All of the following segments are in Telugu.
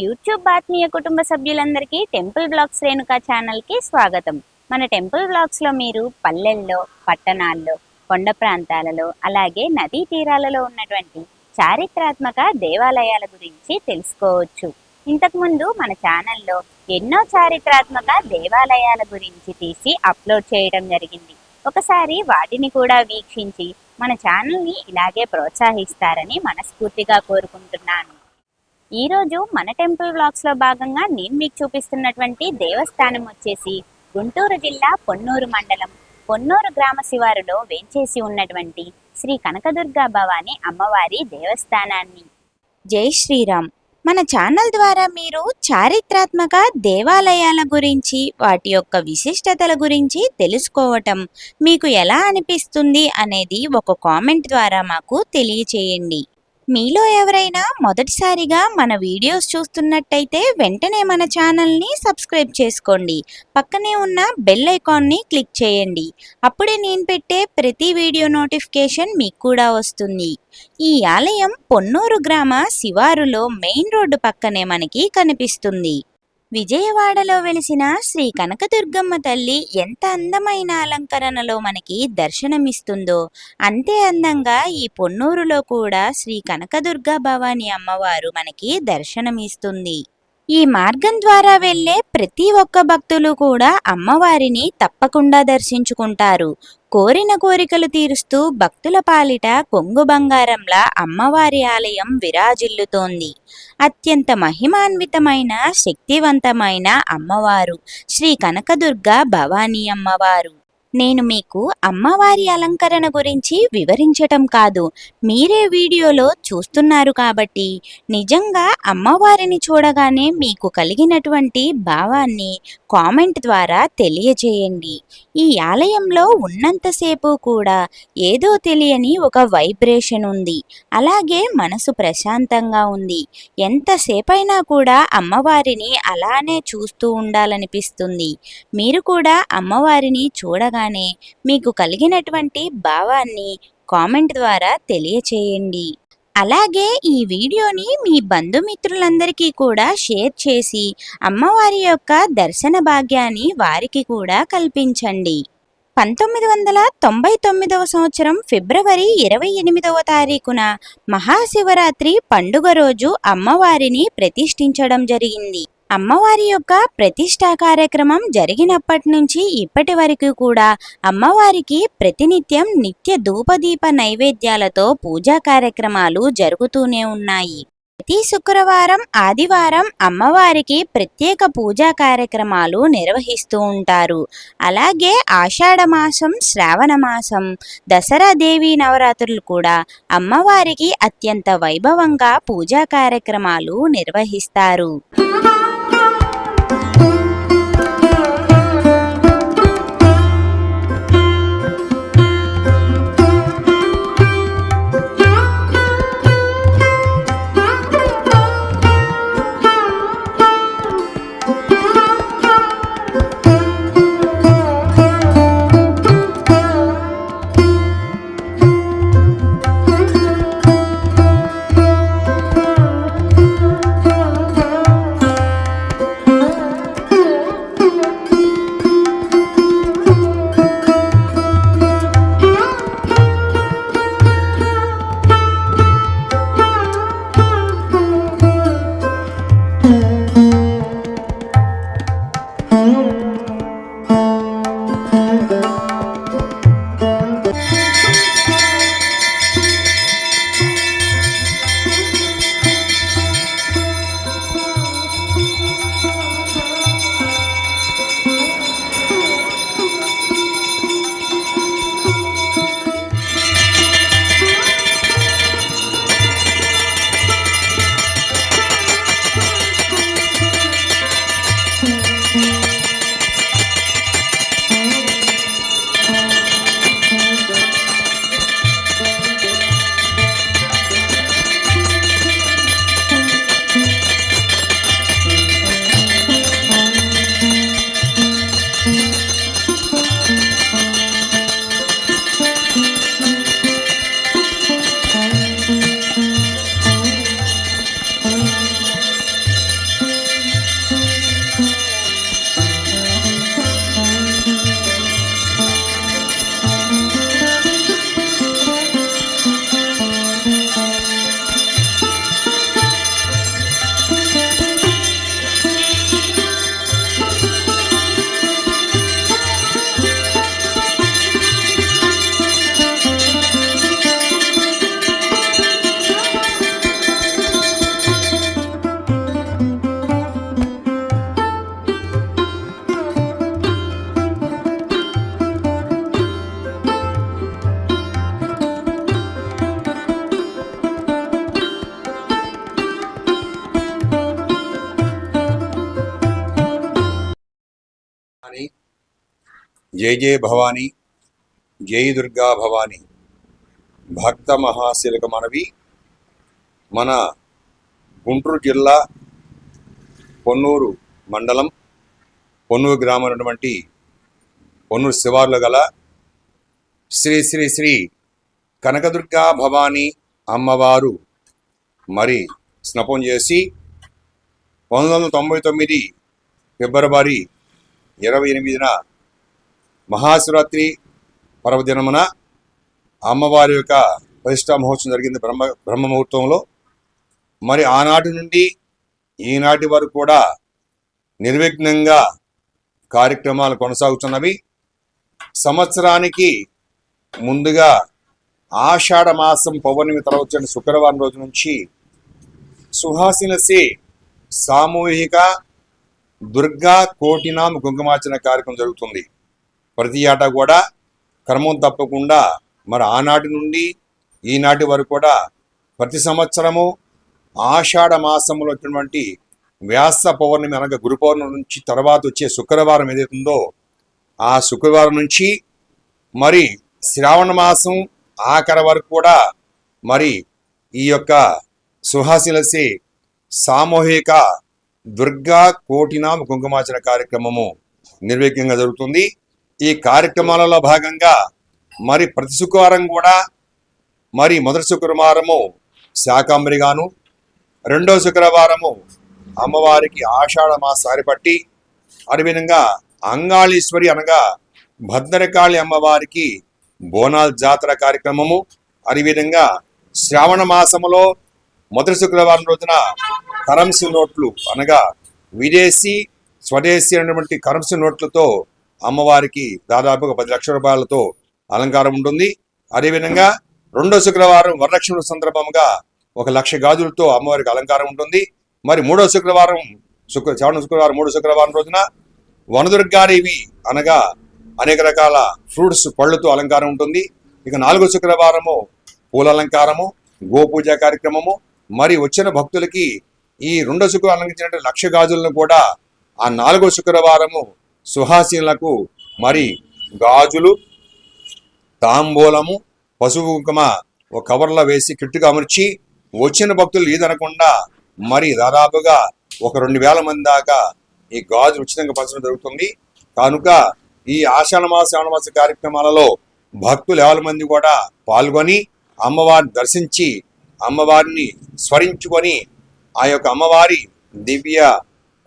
యూట్యూబ్ ఆత్మీయ కుటుంబ సభ్యులందరికీ టెంపుల్ బ్లాగ్స్ రేణుకా ఛానల్కి స్వాగతం. మన టెంపుల్ బ్లాగ్స్లో మీరు పల్లెల్లో, పట్టణాల్లో, కొండ ప్రాంతాలలో, అలాగే నదీ తీరాలలో ఉన్నటువంటి చారిత్రాత్మక దేవాలయాల గురించి తెలుసుకోవచ్చు. ఇంతకుముందు మన ఛానల్లో ఎన్నో చారిత్రాత్మక దేవాలయాల గురించి తీసి అప్లోడ్ చేయడం జరిగింది. ఒకసారి వాటిని కూడా వీక్షించి మన ఛానల్ని ఇలాగే ప్రోత్సహిస్తారని మనస్ఫూర్తిగా కోరుకుంటున్నాను. ఈరోజు మన టెంపుల్ వ్లాగ్స్లో భాగంగా నేను మీకు చూపిస్తున్నటువంటి దేవస్థానం వచ్చేసి గుంటూరు జిల్లా పొన్నూరు మండలం పొన్నూరు గ్రామ శివారులో వేంచేసి ఉన్నటువంటి శ్రీ కనకదుర్గా భవాని అమ్మవారి దేవస్థానాన్ని. జై శ్రీరామ్. మన ఛానల్ ద్వారా మీరు చారిత్రాత్మక దేవాలయాల గురించి, వాటి యొక్క విశిష్టతల గురించి తెలుసుకోవటం మీకు ఎలా అనిపిస్తుంది అనేది ఒక కామెంట్ ద్వారా మాకు తెలియచేయండి. మీలో ఎవరైనా మొదటిసారిగా మన వీడియోస్ చూస్తున్నట్టయితే వెంటనే మన ఛానల్ని సబ్స్క్రైబ్ చేసుకోండి. పక్కనే ఉన్న బెల్ ఐకాన్ని క్లిక్ చేయండి. అప్పుడే నేను పెట్టే ప్రతి వీడియో నోటిఫికేషన్ మీకు కూడా వస్తుంది. ఈ ఆలయం పొన్నూరు గ్రామ శివారులో మెయిన్ రోడ్డు పక్కనే మనకి కనిపిస్తుంది. విజయవాడలో వెలిసిన శ్రీ కనకదుర్గమ్మ తల్లి ఎంత అందమైన అలంకరణలో మనకి దర్శనమిస్తుందో అంతే అందంగా ఈ పొన్నూరులో కూడా శ్రీ కనకదుర్గా భవాని అమ్మవారు మనకి దర్శనమిస్తుంది. ఈ మార్గం ద్వారా వెళ్ళే ప్రతి ఒక్క భక్తులు కూడా అమ్మవారిని తప్పకుండా దర్శించుకుంటారు. కోరిన కోరికలు తీరుస్తూ భక్తుల పాలిట కొంగు బంగారంలా అమ్మవారి ఆలయం విరాజిల్లుతోంది. అత్యంత మహిమాన్వితమైన శక్తివంతమైన అమ్మవారు శ్రీ కనకదుర్గా భవానీ అమ్మవారు. నేను మీకు అమ్మవారి అలంకరణ గురించి వివరించటం కాదు, మీరే వీడియోలో చూస్తున్నారు కాబట్టి నిజంగా అమ్మవారిని చూడగానే మీకు కలిగినటువంటి భావాన్ని కామెంట్ ద్వారా తెలియజేయండి. ఈ ఆలయంలో ఉన్నంతసేపు కూడా ఏదో తెలియని ఒక వైబ్రేషన్ ఉంది. అలాగే మనసు ప్రశాంతంగా ఉంది. ఎంతసేపైనా కూడా అమ్మవారిని చూస్తూ ఉండాలనిపిస్తుంది. మీరు కూడా అమ్మవారిని చూడగానే మీకు కలిగినటువంటి భావాన్ని కామెంట్ ద్వారా తెలియచేయండి. అలాగే ఈ వీడియోని మీ బంధుమిత్రులందరికీ కూడా షేర్ చేసి అమ్మవారి యొక్క దర్శన భాగ్యాన్ని వారికి కూడా కల్పించండి. 1999వ సంవత్సరం ఫిబ్రవరి 28వ తారీఖున మహాశివరాత్రి పండుగ రోజు అమ్మవారిని ప్రతిష్ఠించడం జరిగింది. అమ్మవారి యొక్క ప్రతిష్టా కార్యక్రమం జరిగినప్పటి నుంచి ఇప్పటి వరకు కూడా అమ్మవారికి ప్రతినిత్యం నిత్య ధూపదీప నైవేద్యాలతో పూజా కార్యక్రమాలు జరుగుతూనే ఉన్నాయి. ప్రతి శుక్రవారం, ఆదివారం అమ్మవారికి ప్రత్యేక పూజా కార్యక్రమాలు నిర్వహిస్తూ ఉంటారు. అలాగే ఆషాఢ మాసం, శ్రావణ మాసం, దసరా దేవి నవరాత్రులు కూడా అమ్మవారికి అత్యంత వైభవంగా పూజా కార్యక్రమాలు నిర్వహిస్తారు. జై జై భవానీ, జై దుర్గా భవానీ. భక్త మహాశిలక మనవి. మన గుంటూరు జిల్లా పొన్నూరు మండలం పొన్నూరు గ్రామం ఉన్నటువంటి పొన్నూరు శివార్లో గల శ్రీ శ్రీ శ్రీ కనకదుర్గా భవానీ అమ్మవారు మరి స్నపం చేసి 1999 ఫిబ్రవరి 28న మహాశివరాత్రి పర్వదినమున అమ్మవారి యొక్క ప్రతిష్టా మహోత్సవం జరిగింది బ్రహ్మ ముహూర్తంలో. మరి ఆనాటి నుండి ఈనాటి వరకు కూడా నిర్విఘ్నంగా కార్యక్రమాలు కొనసాగుతున్నవి. సంవత్సరానికి ముందుగా ఆషాఢ మాసం పౌర్ణమి తర్వాత వచ్చిన శుక్రవారం రోజు నుంచి సుహాసినసి సామూహిక దుర్గా కోటినామ కుంకుమార్చన కార్యక్రమం జరుగుతుంది. ప్రతి ఏటా కూడా క్రమం తప్పకుండా మరి ఆనాటి నుండి ఈనాటి వరకు కూడా ప్రతి సంవత్సరము ఆషాఢ మాసంలో వచ్చినటువంటి వ్యాస పౌర్ణమి అనగా గురు పౌర్ణమి నుంచి తర్వాత వచ్చే శుక్రవారం ఏదైతుందో ఆ శుక్రవారం నుంచి మరి శ్రావణ మాసం ఆఖరి వరకు కూడా మరి ఈ యొక్క సుహాసిలసి సామూహిక దుర్గా కోటినామ కుంకుమార్చన కార్యక్రమము నిర్విఘ్నంగా జరుగుతుంది. ఈ కార్యక్రమాలలో భాగంగా మరి ప్రతి శుక్రవారం కూడా మరి మొదటి శుక్రవారము శాకాంబరిగాను, రెండో శుక్రవారము అమ్మవారికి ఆషాఢ మాసారి పట్టి, అదేవిధంగా అంగాళీశ్వరి అనగా భద్రకాళి అమ్మవారికి బోనాల జాతర కార్యక్రమము, అదేవిధంగా శ్రావణ మాసములో మొదటి శుక్రవారం రోజున కరెన్సీ నోట్లు అనగా విదేశీ స్వదేశీ అనేటువంటి కరెన్సీ నోట్లతో అమ్మవారికి దాదాపుగా 10 లక్షల రూపాయలతో అలంకారం ఉంటుంది. అదేవిధంగా రెండో శుక్రవారం వరలక్ష్మి సందర్భంగా 1 లక్ష గాజులతో అమ్మవారికి అలంకారం ఉంటుంది. మరి మూడో శుక్రవారం శ్రావణ శుక్రవారం మూడో శుక్రవారం రోజున వనదుర్గాదేవి అనగా అనేక రకాల ఫ్రూట్స్ పళ్ళుతో అలంకారం ఉంటుంది. ఇక నాలుగో శుక్రవారము పూల అలంకారము, గోపూజ కార్యక్రమము. మరి వచ్చిన భక్తులకి ఈ రెండో శుక్రవారం అలంకరించిన 1 లక్ష గాజులను కూడా ఆ నాలుగో శుక్రవారము సుహాసీనులకు మరి గాజులు, తాంబూలము, పసుపు కుంకుమ ఒక కవర్లో వేసి కిట్టుగా అమర్చి వచ్చిన భక్తులు ఈదనకుండా మరి దాదాపుగా 2,000 మంది దాకా ఈ గాజులు ఉచితంగా పంచడం జరుగుతుంది. కనుక ఈ ఆషాఢ మాస శ్రావణ మాస కార్యక్రమాలలో భక్తులు 50 మంది కూడా పాల్గొని అమ్మవారిని దర్శించి అమ్మవారిని స్మరించుకొని ఆ యొక్క అమ్మవారి దివ్య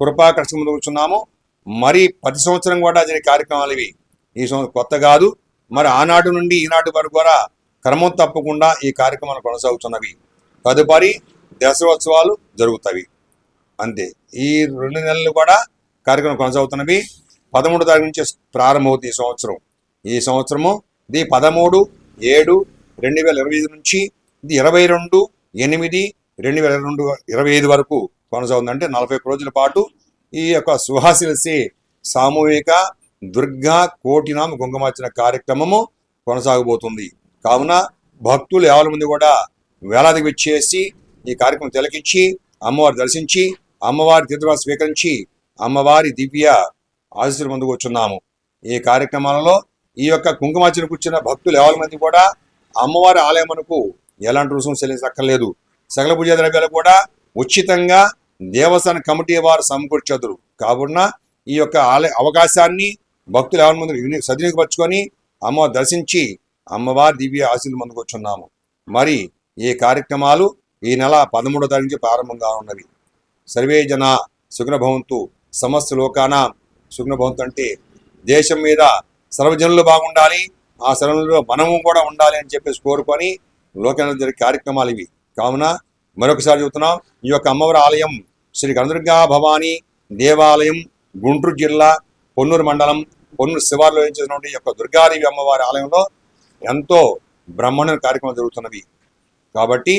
కృపాకర్షణ పొందుతున్నాము. మరి ప్రతి సంవత్సరం కూడా జరిగే కార్యక్రమాలు ఇవి. ఈ సంవత్సరం కొత్త కాదు. మరి ఆనాటి నుండి ఈనాటి వరకు కూడా క్రమం తప్పకుండా ఈ కార్యక్రమాలు కొనసాగుతున్నవి. తదుపరి దసరోత్సవాలు జరుగుతాయి. అంతే. ఈ 2 నెలలు కూడా కార్యక్రమం కొనసాగుతున్నవి. 13వ తారీఖు నుంచి ప్రారంభమవుతుంది ఈ సంవత్సరము. ఇది 13/7/2025 నుంచి ఇది 22/8/2025 వరకు కొనసాగుతుంది. అంటే 41 రోజుల పాటు ఈ యొక్క సుహాసిలసి సామూహిక దుర్గా కోటినామ కుంకుమార్చన కార్యక్రమము కొనసాగబోతుంది. కావున భక్తులు 50 మంది కూడా వేలాదికి వచ్చేసి ఈ కార్యక్రమం తిలకించి అమ్మవారి దర్శించి అమ్మవారి తీర్థవాలు స్వీకరించి అమ్మవారి దివ్య ఆశీస్సులు పొందుకొచ్చున్నాము. ఈ కార్యక్రమాలలో ఈ యొక్క కుంకుమార్చన కూర్చున్న భక్తులు 50 మంది కూడా అమ్మవారి ఆలయమునకు ఎలాంటి రుసుము చెల్లించక్కర్లేదు. సకల పూజా ద్రవ్యాలు కూడా ఉచితంగా దేవస్థాన కమిటీ వారు సమకూర్చదురు. కావున ఈ యొక్క అవకాశాన్ని భక్తులు 50 మంది సద్వినియోగపరుచుకొని అమ్మవారు దర్శించి అమ్మవారి దివ్య ఆశీస్సులు పొందుకొచ్చున్నాము. మరి ఈ కార్యక్రమాలు ఈ నెల 13వ తారీఖు నుంచి ప్రారంభంగా ఉన్నవి. సర్వే జన సుఖనభవంతు, సమస్త లోకాన సుఖనభవంతు అంటే దేశం మీద సర్వజనులు బాగుండాలి, ఆ సర్వజనుల్లో మనము కూడా ఉండాలి అని చెప్పేసి కోరుకొని లోకంలో జరిగే కార్యక్రమాలు ఇవి. కావున మరొకసారి చెబుతున్నాం, ఈ యొక్క అమ్మవారి ఆలయం శ్రీ కనకదుర్గా భవానీ దేవాలయం గుంటూరు జిల్లా పొన్నూరు మండలం పొన్నూరు శివార్లో చేసినటువంటి యొక్క దుర్గాదేవి అమ్మవారి ఆలయంలో ఎంతో బ్రహ్మాండ కార్యక్రమాలు జరుగుతున్నవి. కాబట్టి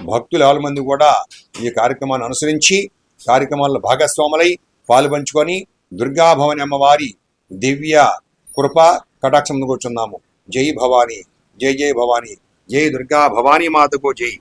భక్తులు 50 మంది కూడా ఈ కార్యక్రమాన్ని అనుసరించి కార్యక్రమాల్లో భాగస్వాములై పాలుపంచుకొని దుర్గా భవానీ అమ్మవారి దివ్య కృప కటాక్షం కూర్చున్నాము. జై భవానీ, జై జై భవానీ, జై దుర్గా భవానీ మాతకు జై.